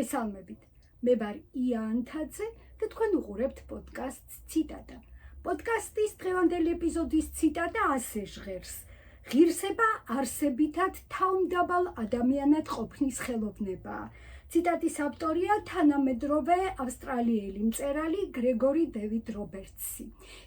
მოგესალმებით. მე ვარ ია ანთაძე და თქვენ უყურებთ პოდკასტს ციტატა. პოდკასტის დღევანდელი ეპიზოდის ციტატა ასე ჟღერს: ღირსება არსებითად თავმდაბალ ადამიანად ყოფნის ხელოვნებაა. ციტატის ავტორია თანამედროვე ავსტრალიელი მწერალი გრეგორი დევიდ რობერტსი.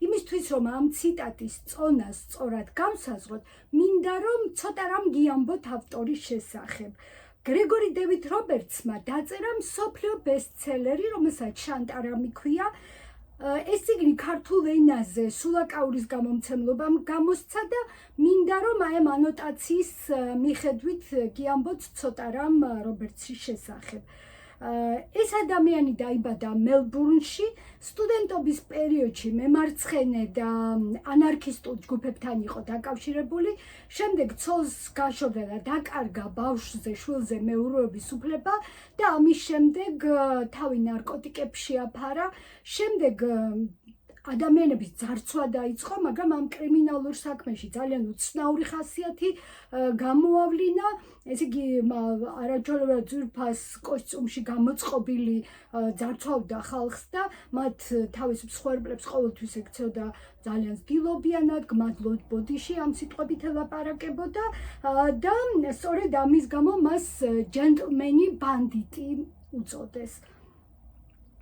იმისთვის, რომ ამ ციტატის წონას სწორად გავსაზღვროთ, მინდა რომ ცოტა რამ გიამბოთ ავტორის შესახებ. გრეგორი დევიდ რობერტსმა დაწერა მსოფლიო ბესტსელერი, რომელსაც შანტარამი ქვია. ეს წიგნი ქართულ ენაზე სულაკაურის გამომცემლობამ გამოსცა და მინდა რომ აი ამ ანოტაციის მიხედვით გიამბოთ ცოტა რამ რობერტსის შესახებ. ეს ადამიანი დაიბადა მელბურნში, სტუდენტობის პერიოდში მემარცხენე და ანარქისტულ ჯგუფებთან იყო დაკავშირებული, შემდეგ ცოლს გაშორდა და დაკარგა ბავშვზე, შვილზე მეურვეობის უფლება და ამის შემდეგ თავი ნარკოტიკებს შეაფარა, შემდეგ ადამიანების ძარცვა დაიწყო, მაგრამ ამ კრიმინალურ საქმეში ძალიან უცნაური ხასიათი გამოავლინა, ესე იგი არაჯერებად ძვირფას კოსტიუმში გამოწყობილი ძარცვავდა ხალხს და მათ თავის მსხვერპლებს ყოველთვის ექცეოდა ძალიან ცდილობიანად, გმადლობთ ბოდიში ამ სიტყვებით ელაპარაკებოდა და სწორედ ამის გამო მას ჯენტლმენი ბანდიტი უწოდეს.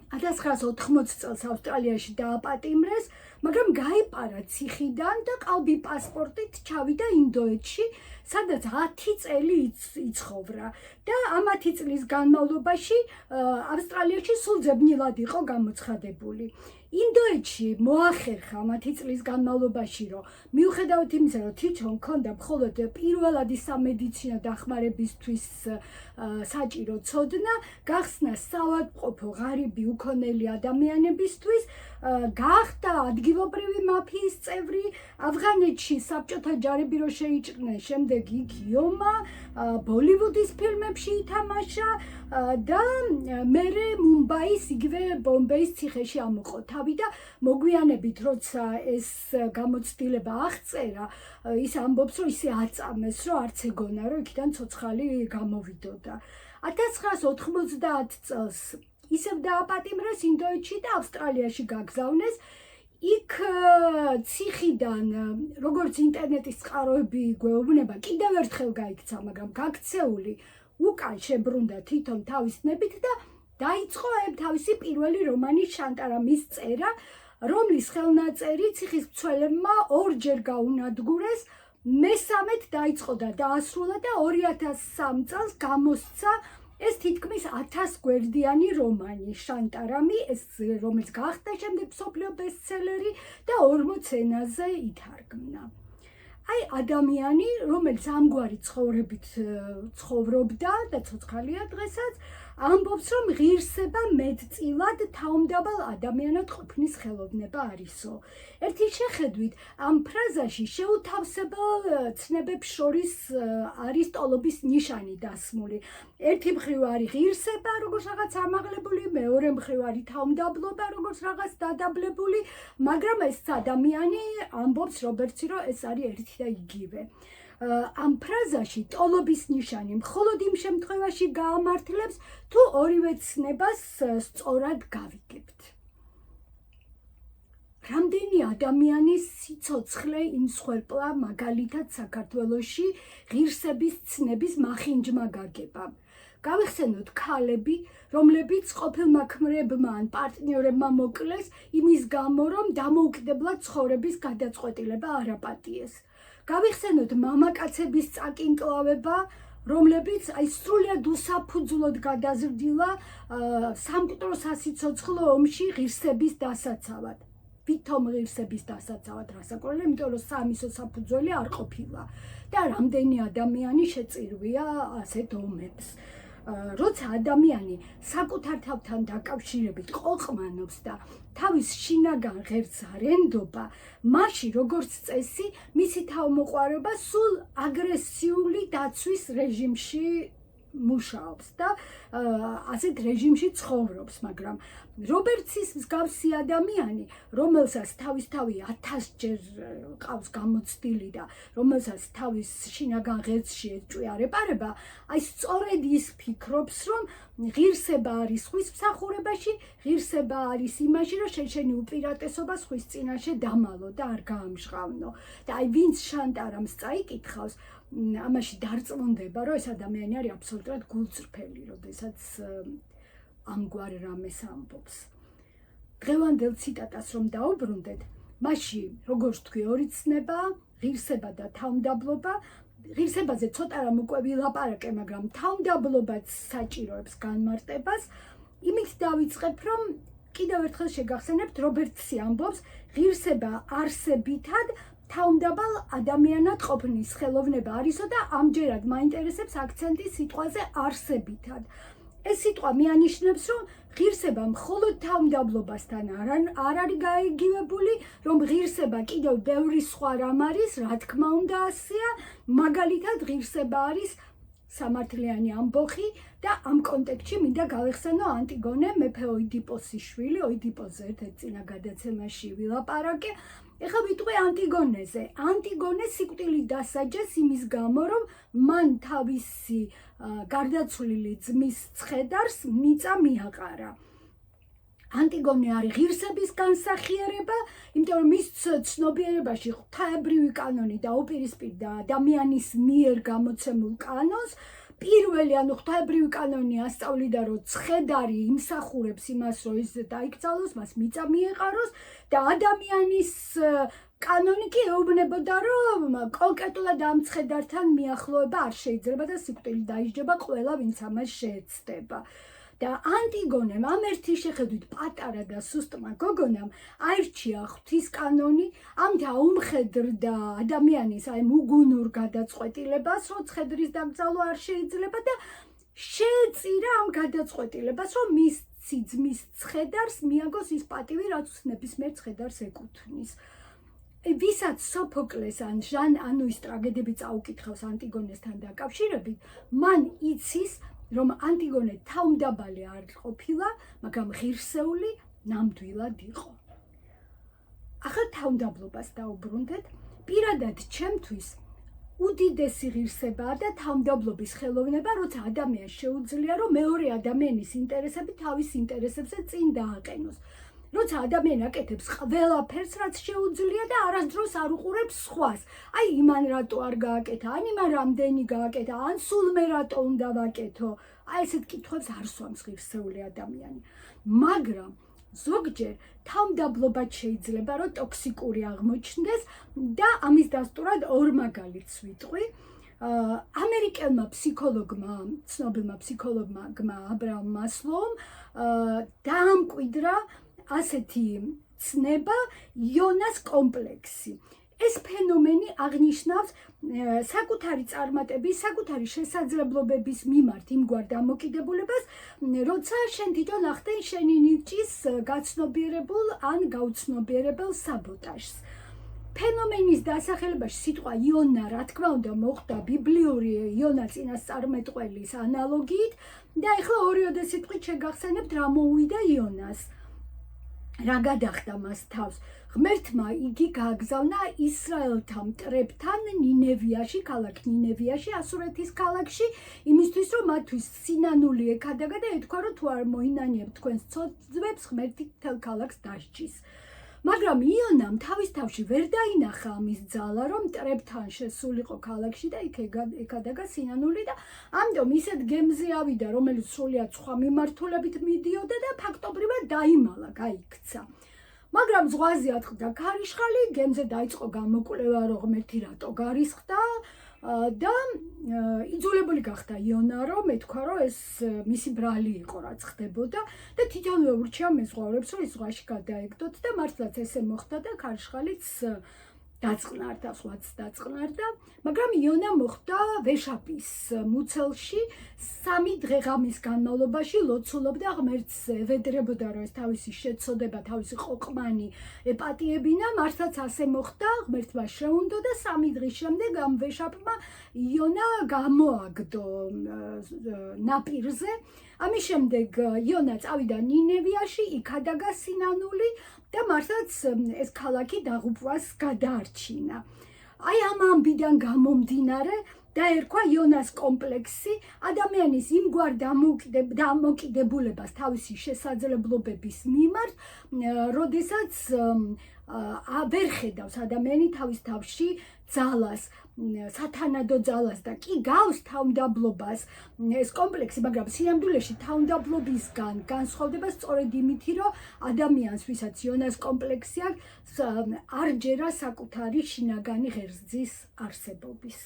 1980 წელს ავსტრალიაში დააპატიმრეს, მაგრამ გაიპარა ციხიდან და ყალბი პასპორტით ჩავიდა ინდოეთში, სადაც 10 წელი იცხოვრა და ამ 10 წლის განმავლობაში ავსტრალიაში სულ ძებნილად იყო გამოცხადებული. ინდოეთში მოახერხა 10 წლის განმავლობაში, რომ მიუხედავად იმისა, რომ თვითონ ჰქონდა მხოლოდ პირველადი სამედიცინო დახმარებისთვის საჭირო ცოდნა, გახსნა საავადმყოფო ღარიბი უქონელი ადამიანებისთვის, გახდა ადგილობრივი მაფიის წევრი, ავღანეთში საბჭოთა ჯარები რო შეიჭრნენ, შემდეგ იქ იომა, ბოლივუდის ფილმებში ითამაშა და მერე მუმბაის, იგივე ბომბეის ციხეში ამოყო თავი და მოგვიანებით, როცა ეს გამოცდილება აღწერა, ის ამბობს, რომ ისე აწამეს, რომ არც ეგონა, რომ იქიდან ცოცხალი გამოვიდოდა. 1990 წელს ისევ დააპატიმრეს ინდოეთში და ავსტრალიაში გაგზავნეს. იქ ციხიდან, როგორც ინტერნეტის წყაროები გვეუბნება, კიდევ ერთხელ გაიქცა, მაგრამ გაქცეული უკან შებრუნდა თვითონ თავის ნებით და დაიწყო თავისი პირველი რომანი შანტარამის წერა, რომლის ხელნაწერი ციხის მცველებმა ორჯერ გაუნადგურეს, მესამედ დაიწყო და დაასრულა და 2003 წელს გამოსცა ეს თითქმის 1000 გვერდიანი რომანი შანტარამი, ეს რომელიც გახდა შემდეგ მსოფლიო ბესტსელერი და 40 ენაზე ითარგმნა. აი ადამიანი, რომელიც ამგვარი ცხოვრებით ცხოვრობდა და ცოცხალია დღესაც, ამბობს, რომ ღირსება მეტწილად თავმდაბალ ადამიანად ყოფნის ხელოვნება არისო. ერთი შეხედვით ამ ფრაზაში შეუთავსებელ ცნებებს შორის არის ტოლობის ნიშანი დასმული. ერთი მხრივ არის ღირსება, როგორც რაღაც ამაღლებული, მეორე მხრივ არის თავმდაბლობა, როგორც რაღაც დადაბლებული, მაგრამ ეს ადამიანი ამბობს რობერტსი, რომ ეს არის ერთი და იგივე. ამ ფრაზაში ტოლობის ნიშანი მხოლოდ იმ შემთხვევაში გაამართლებს, თუ ორივე ცნებას სწორად გავიგებთ. რამდენი ადამიანის სიცოცხლე იმსხვერპლა მაგალითად საქართველოში ღირსების ცნების მახინჯმა გაგებამ. გავიხსენოთ ქალები, რომლებიც ყოფილმა ქმრებმა ან პარტნიორებმა მოკლეს იმის გამო, რომ დამოუკიდებლად ცხოვრების გადაწყვეტილება არ აპატიეს. გავიხსენოთ მამაკაცების წაკინკლავება, რომლებიც სრულიად უსაფუძვლოდ გადაზრდილა სამკვდრო სასიცოცხლო ომში ღირსების დასაცავად. ვითომ ღირსების დასაცავად რასაკვირველია, იმიტომ რომ სამისო საფუძველი არ ყოფილა და რამდენი ადამიანი შეწირვია ასეთ ომებს. როცა ადამიანი საკუთარ თავთან დაკავშირებით ყოყმანობს და თავის შინაგან ღერძს არ ენდობა, მაშინ როგორც წესი მისი თავმოყარება სულ აგრესიული დაცვის რეჟიმში მუშაობს და ასეთ რეჟიმში ცხოვრობს, მაგრამ რობერტსის მსგავსი ადამიანი, რომელსაც თავისთავი 1000-ჯერ ყავს გამოცდილი და რომელსაც თავის შინაგან ღერძში ეჭვია რეპარება, აი სწორედ ის ფიქრობს, რომ ღირსება არის ხვის მსახურებაში, ღირსება არის იმაში, რომ შენი უპირატესობა ხვის წინაშე დამალო და არ გაამჟღავნო. და აი ვინც შანტარამს წაიკითხავს, ამაში დარწმუნდება, რომ ეს ადამიანი არის აბსოლუტურად გულწრფელი, როდესაც ამგვარ რამეს ამბობს. დღევანდელ ციტატას რომ დაუბრუნდეთ, მასში როგორც თქვი ორი ცნება, ღირსება და თავმდაბლობა. ღირსებაზე ცოტა რამ უკვე ვილაპარაკე, მაგრამ თავმდაბლობაც საჭიროებს განმარტებას. იმით დავიწყებ, რომ კიდევ ერთხელ შეგახსენებთ, რობერტსი ამბობს, ღირსება არსებითად თავმდაბალ ადამიანად ყოფნის ხელოვნება არისო და ამჯერად მაინტერესებს აქცენტი სიტყვაზე არსებითად. ეს სიტყვა მიანიშნებს, რომ ღირსება მხოლოდ თავმდაბლობასთან არ არის გაიგივებული, რომ ღირსება კიდევ ბევრი სხვა რამ არის, რა თქმა უნდა ასეა, მაგალითად ღირსება არის სამართლიანი ამბოხი და ამ კონტექსტში მინდა გავეხსენო ანტიგონე მეფე ოიდიპოსის შვილი, ოიდიპოსზე ერთ წინა გადაცემაში ვილაპარაკე. ეხლა ვიტყვი ანტიგონეზე. ანტიგონე სიკვდილით დასაჯეს იმის გამო, რომ მან თავისი გარდაცვლილი ძმის ცხედარს მიწა მიაყარა. ანტიგონე არის ღირსების განსახიერება, იმიტომ რომ მის ცნობიერებაში ღვთაებრივი კანონი დაუპირისპირდა ადამიანის მიერ გამოცემულ კანონს. პირველი, ანუ ღვთაებრივი კანონი ასწავლიდა, რომ ცხედარი იმსახურებს იმას, რომ ის დაიკრძალოს, მას მიწა მიეყაროს და ადამიანის კანონი კი ეუბნებოდა, რომ კონკრეტულად ამ ცხედართან მიახლოება არ შეიძლება და სიკვდილი დაიჯდება ყველა, ვინც ამას შეეცდება. და ანტიგონემ ამ ერთი შეხედვით პატარა და სუსტმა გოგონამ აირჩია ღვთის კანონი, ამ დაუმხედრდა ადამიანის აი უგუნურ გადაწყვეტილებას, რომ ცხედრის დაკრძალვა არ შეიძლება და შეეწირა ამ გადაწყვეტილებას, რომ მის ძმის ცხედარს მიაგოს ის პატივი, რაც ნებისმიერ ცხედარს ეკუთვნის. ვისაც სოფოკლეს ან ჟან ანუის ტრაგედიები წაუკითხავს ანტიგონესთან დაკავშირებით, მან იცის, რომ ანტიგონე თავმდაბალი არ ყოფილა, მაგრამ ღირსეული ნამდვილად იყო. ახლა თავმდაბლობას დაუბრუნდეთ. პირადად ჩემთვის უდიდესი ღირსებაა და თავმდაბლობის ხელოვნება, როცა ადამიანს შეუძლია, რომ მეორე ადამიანის ინტერესები თავის ინტერესებზე წინ დააყენოს. როცა ადამიანი აკეთებს ყველაფერს, რაც შეუძლია და არასდროს არ უყურებს სხვას. აი იმან რატო არ გააკეთა, ან იმან რამდენი გააკეთა, ან სულმე რატო უნდა ვაკეთო. აი ესეთ კითხვებს არ სვამს ღირსეული ადამიანი. მაგრამ ზოგჯერ თავმდაბლობაც შეიძლება, რომ ტოქსიკური აღმოჩნდეს და ამის დასტურად ორ მაგალითს ვიტყვი. ამერიკელმა ფსიქოლოგმა, ცნობილმა ფსიქოლოგმა აბრაამ მასლოუმ დაამკვიდრა ასეთი ცნება იონას კომპლექსი. ეს ფენომენი აღნიშნავს საკუთარი წარმატების, საკუთარი შესაძლებლობების მიმართ იმგვარ დამოკიდებულებას, როცა შენ თვითონ ახდენ შენი ნიჭის გაცნობიერებულ ან გაუცნობიერებელ საბოტაჟს. ფენომენის დასახელებაში სიტყვა იონა, რა თქმა უნდა, მოხვდა ბიბლიური იონა წინასწარმეტყველის ანალოგიით და ეხლა ორიოდე სიტყვით შეგახსენებთ, რა მოუვიდა იონას. რა გადახდა მას თავს? ღმერთმა იგი გააგზავნა ისრაელთა მტრებთან ნინევიაში, ქალაქ ნინევიაში, ასურეთის ქალაქში, იმისთვის, რომ მათთვის სინანული ეკადაგა და ეთქვა, რომ თუ არ მოინანიებთ თქვენს ცოდვებს, ღმერთი მთელ ქალაქს დასჯის. მაგრამ იონამ თავის თავში ვერ დაინახა ამის ძალა, რომ მტრებთან შესულიყო ქალაქში და იქ ეკადაგა სინანული და ამიტომ ისეთ გემზე ავიდა, რომელიც სრულიად სხვა მიმართულებით მიდიოდა და ფაქტობრივად დაიმალა, გაიქცა. მაგრამ ზღვაზე ატყდა ქარიშხალი, გემზე დაიწყო გამოკვლევა, რომ ღმერთი რატო გარისხდა და იძულებული გახდა იონა, რომ ეთქვა, რომ ეს მისი ბრალი იყო, რაც ხდებოდა და თვითონვე ურჩია მეზღვაურებს, რომ ის ზღვაში გადაეგდოთ და მართლაც ესე მოხდა და ქარიშხალიც დაწყნარდა, სხვაც დაწყნარდა, მაგრამ იონა მოხვდა ვეშაპის მუცელში 3 დღე-ღამის განმავლობაში ლოცულობდა ღმერთს, ევედრებოდა, რომ ეს თავისი შეცოდება, თავისი ყოყმანი ეპატიებინა, მართლაც ასე მოხდა, ღმერთმა შეუნდო და 3 დღის შემდეგ ამ ვეშაპმა იონა გამოაგდო ნაპირზე. ამის შემდეგ იონა წავიდა ნინევიაში, იქ ადაგა სინანული და მართლაც ეს ქალაქი დაღუპვას გადაარჩინა. აი ამ ამბიდან გამომდინარე დაერქვა იონას კომპლექსი, ადამიანის იმგვარ დამოკიდებულებას თავისი შესაძლებლობების მიმართ, როდესაც ვერ ხედავს ადამიანი თავის თავში ძალას, სათანადო ძალას და კი გავს თავმდაბლობას ეს კომპლექსი, მაგრამ სინამდვილეში თავმდაბლობისგან განსხვავდება სწორედ იმითი, რომ ადამიანს, ვისაც იონას კომპლექსი აქვს, არ ჯერა საკუთარი შინაგანი ღერძის არსებობის.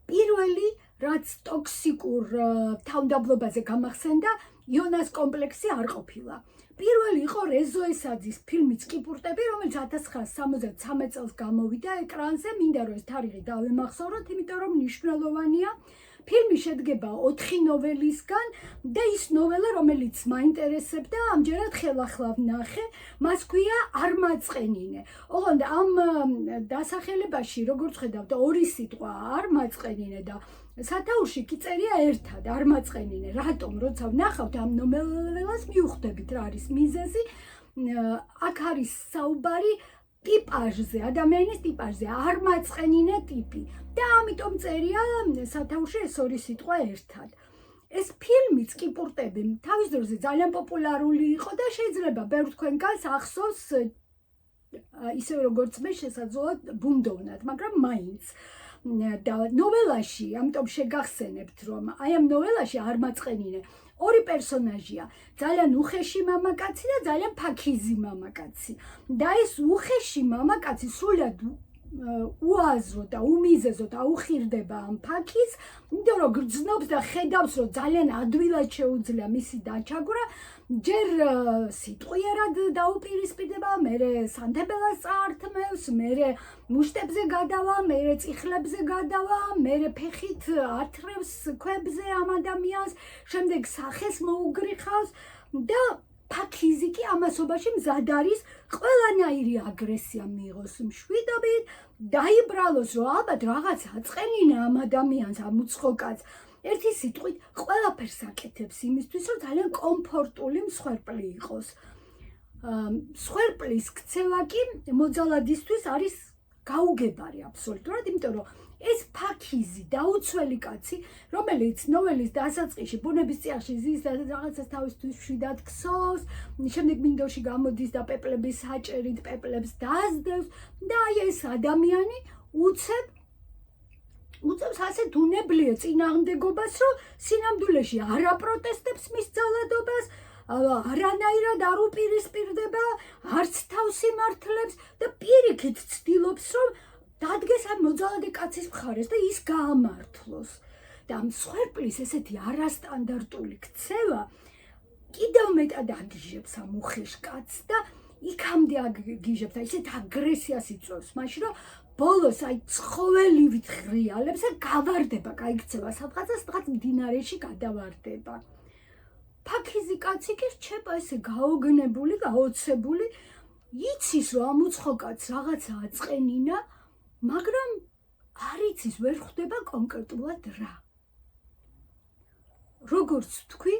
პირველი, რაც ტოქსიკურ თავმდაბლობაზე გამახსენდა, იონას კომპლექსი არ ყოფილა. პირველი იყო რეზო ესაძის ფილმი „წყიპურტები“, რომელიც 1973 წელს გამოვიდა ეკრანზე. მინდა რომ ეს თარიღი დავემახსოვროთ, იმიტომ რომ მნიშვნელოვანია. ფილმი შედგება 4 ნოველისგან და ის ნოველა, რომელიც მაინტერესებდა, ამჯერად ხელახლა ვნახე, მას ქვია „არმაწყენინე“. ოღონდ ამ დასახელებაში, როგორც ხედავთ, 2 სიტყვა „არმაწყენინე“ და სათაურში კი წერია ერთად „არმაწყენინე“. რატომ? როცა ვნახავთ ამ ნოველას, მივხვდებით რა არის მიზეზი. აქ არის საუბარი ტიპაჟზე, ადამიანის ტიპაჟზე, არმაწყენინე ტიპი. და ამიტომ წერია სათაურში ეს 2 სიტყვა ერთად. ეს ფილმი „წყიპურტები“ თავის დროზე ძალიან პოპულარული იყო და შეიძლება ბევრ თქვენგანს ახსოვს ისევე როგორც მე შესაძლოა ბუნდოვნად, მაგრამ მაინც. და ნოველაში, ამიტომ შეგახსენებთ, რომ აი ამ ნოველაში არმაწყენინე 2 პერსონაჟია, ძალიან უხეში მამაკაცი და ძალიან ფაქიზი მამაკაცი. და ეს უხეში მამაკაცი სულად უაზრო და უმიზეზო და უხირდება ამ ფაქიზს, იმიტომ რომ გრძნობს და ხედავს, რომ ძალიან ადვილად შეუძლია მისი დაჩაგვრა, ჯერ სიტყვიერად დაუპირისპირდება, მერე სანთებელას წაართმევს, მერე მუშტებზე გადავა, მერე წიხლებზე გადავა, მერე ფეხით ართრევს ქვებზე ამ ადამიანს, შემდეგ სახეს მოუგრიხავს და ფაქიზი კი ამასობაში მზად არის ყველანაირი აგრესია მიიღოს მშვიდობით, დაიბრალოს, რომ ალბათ რაღაც აწყენინა ამ ადამიანს, ამ უცხო კაცს. ერთი სიტყვით, ყველაფერს აკეთებს იმისთვის, რომ ძალიან კომფორტული მსხვერპლი იყოს. მსხვერპლის ქცევა კი მოძალადისთვის არის გაუგებარი აბსოლუტურად, იმიტომ რომ ეს ფაქიზი დაუცველი კაცი, რომელიც ნოველის დასაწყისში ბუნების წიაღში ზის და რაღაცას თავისთვის მშვიდად ქსოვს, შემდეგ მინდორში გამოდის და პეპლების საჭერით პეპლებს დაასდევს და აი ეს ადამიანი უწევს ასეთ უნებლიე წინააღმდეგობას, რომ სინამდვილეში არ აპროტესტებს მის ძალადობას, არანაირად არ უპირისპირდება, არც თავს იმართლებს და პირიქით ცდილობს, რომ დადგეს ამ მოძალადე კაცის მხარეს და ის გაამართლოს. და მსხვერპლის ესეთი არასტანდარტული ქცევა კიდევ მეტად აგიჟებს ამ უხეშ კაცს და იქამდე აგიჟებს და ისეთ აგრესიას იწვევს მაშინ, რომ ბოლოს აი ცხოველივით ღრიალებს და გავარდება, გაიქცევა სადღაც მდინარეში გადავარდება. ფაქიზი კაცი კი რჩება ესე გაოგნებული, გაოცებული, იცის, რომ ამ უცხო კაცს რაღაცა აწყენინა, მაგრამ არ იცის, ვერ ხვდება კონკრეტულად რა. როგორც თქვი,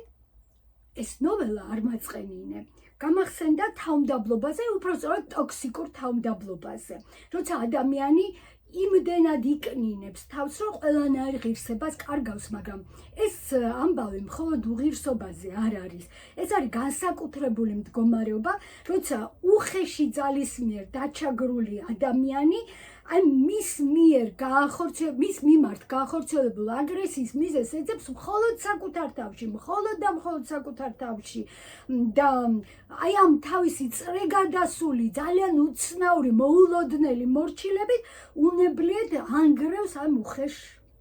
ეს ნოველა „არმაწყენინე“ გამახსენდა თავმდაბლობაზე, უпростоრად ტოქსიკურ თავმდაბლობაზე. როცა ადამიანი იმდენად იკნინებს თავს, რომ ყველანაირ ღირსებას კარგავს, მაგრამ ეს ამბავი მხოლოდ უღირსობაზე არ არის. ეს არის განსაკუთრებული მდგომარეობა, როცა უხეში ძალის მიერ დაჩაგრული ადამიანი აი მის მიმართ გაახორციელებულ აგრესიის მიზეზს ეძებს მხოლოდ საკუთარ თავში, მხოლოდ საკუთარ თავში და აი ამ თავისი წრეგადასული, ძალიან უცნაური, მოულოდნელი მორჩილებით უნებლიეთ ანგრევს ამ უხეშ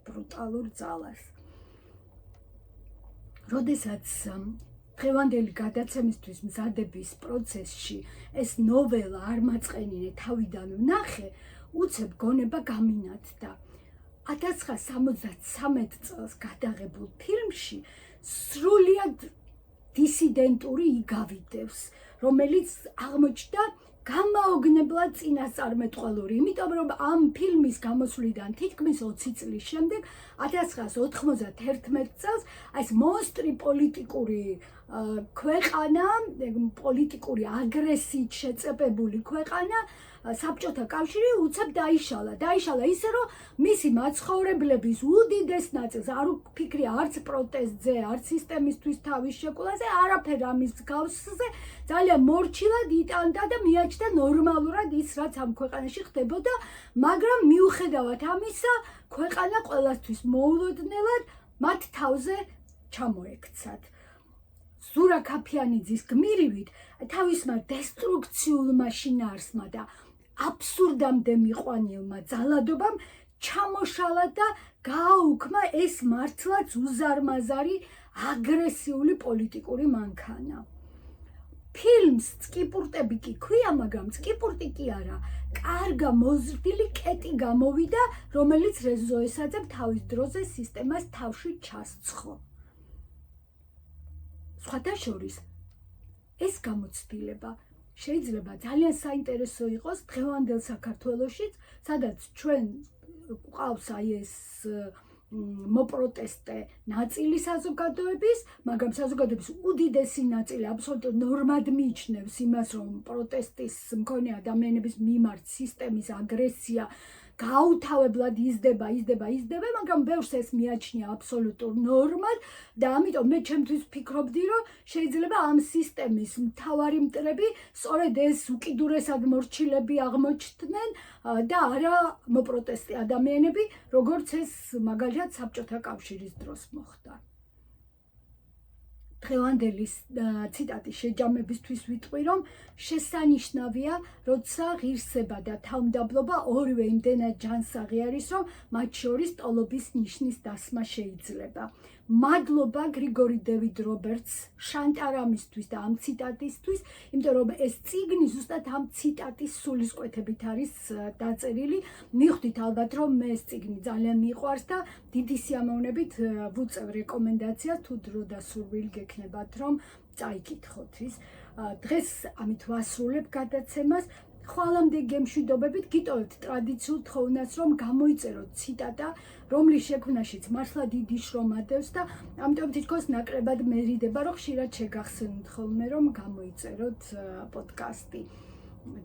ბრუტალურ ძალას. როდესაც დღევანდელი გადაცემისთვის მზადების პროცესში ეს ნოველა არ მაწყენინე თავიდან ვნახე, უცებ გონება გამინათდა. 1973 წელს გადაღებულ ფილმში სრულიად დისიდენტური იგავი დევს, რომელიც აღმოჩნდა გამაოგნებლად წინასწარმეტყველური, იმიტომ რომ ამ ფილმის გამოსვლიდან თითქმის 20 წლის შემდეგ 1991 წელს ეს მონსტრი პოლიტიკური ქვეყანა, პოლიტიკური აგრესიით შეწებებული ქვეყანა, საბჭოთა კავშირი უცებ დაიშალა ისე რომ მისი მაცხოვრებლების უდიდეს ნაწილს არ უფიქრია არც პროტესტზე, არც სისტემისთვის თავის შეკვლაზე, არაფერ ამის გავსზე, ძალიან მორჩილად იტანდა და მიაჩნდა ნორმალურად ის, რაც ამ ქვეყანაში ხდებოდა, მაგრამ მიუხედავად ამისა, ქვეყანა ყველასთვის მოულოდნელად მათ თავზე ჩამოექცათ. ზურა ქაფიანიძის გმირივით თავისმა დესტრუქციულმა შინაარსმა და აბსურდამდე მიყვანილმა ძალადობამ ჩამოშალა და გააუქმა ეს მართლაც უზარმაზარი აგრესიული პოლიტიკური მანქანა. ფილმს წკიპურტები კი ქვია, მაგრამ წკიპურტი კი არა, კარგა მოზრდილი კეტი გამოვიდა, რომელიც რეზოესაძემ თავის დროზე სისტემას თავში ჩასცხო. სხვათა შორის, ეს გამოცდილება შეიძლება ძალიან საინტერესო იყოს დღევანდელ საქართველოშიც, სადაც ჩვენ გვყავს აი ეს მოპროტესტე ნაწილი საზოგადოების, მაგრამ საზოგადოების უდიდესი ნაწილი აბსოლუტურად ნორმად მიიჩნევს იმას, რომ პროტესტის მქონე ადამიანების მიმართ სისტემის აგრესია გაუთავებლად იზრდება, მაგრამ ბევრს ეს მიაჩნია აბსოლუტურ ნორმად და ამიტომ მე ჩემთვის ვფიქრობდი, რომ შეიძლება ამ სისტემის მთავარი მტრები სწორედ ეს უკიდურესად მორჩილები აღმოჩნდნენ და არა მოპროტესტე ადამიანები, როგორც ეს მაგალითად საბჭოთა კავშირის დროს მოხდა. დღევანდელი ციტატის შეჯამებისთვის ვიტყვი, რომ შესანიშნავია, როცა ღირსება და თავმდაბლობა ორივე იმდენად ჯანსაღი არის, რომ მათ შორის ტოლობის ნიშნის დასმა შეიძლება. მადლობა გრიგორი დევიდ რობერტს შანტარამისთვის და ამ ციტატისთვის, იმიტომ რომ ეს წიგნი ზუსტად ამ ციტატის სულისკვეთებით არის დაწერილი. მივხვდით ალბათ, რომ მე ეს წიგნი ძალიან მიყვარს და დიდი სიამოვნებით ვუწევ რეკომენდაციას, თუ დრო და სურვილი გექნებათ, რომ წაიკითხოთ ის. დღეს ამით ვასრულებ გადაცემას. ხვალამდე გემშვიდობებით გიტოვებთ ტრადიციულ თხოვნას, რომ გამოიწეროთ ციტატა, რომლის შექმნაშიც მართლა დიდი შრომა დევს და ამიტომ თითქოს ნაკლებად მერიდება, რომ ხშირად შეგახსენოთ ხოლმე, რომ გამოიწეროთ პოდკასტი.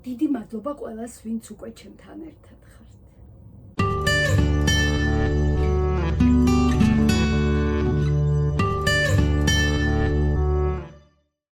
დიდი მადლობა ყველას, ვინც უკვე ჩემთან ერთად ხართ.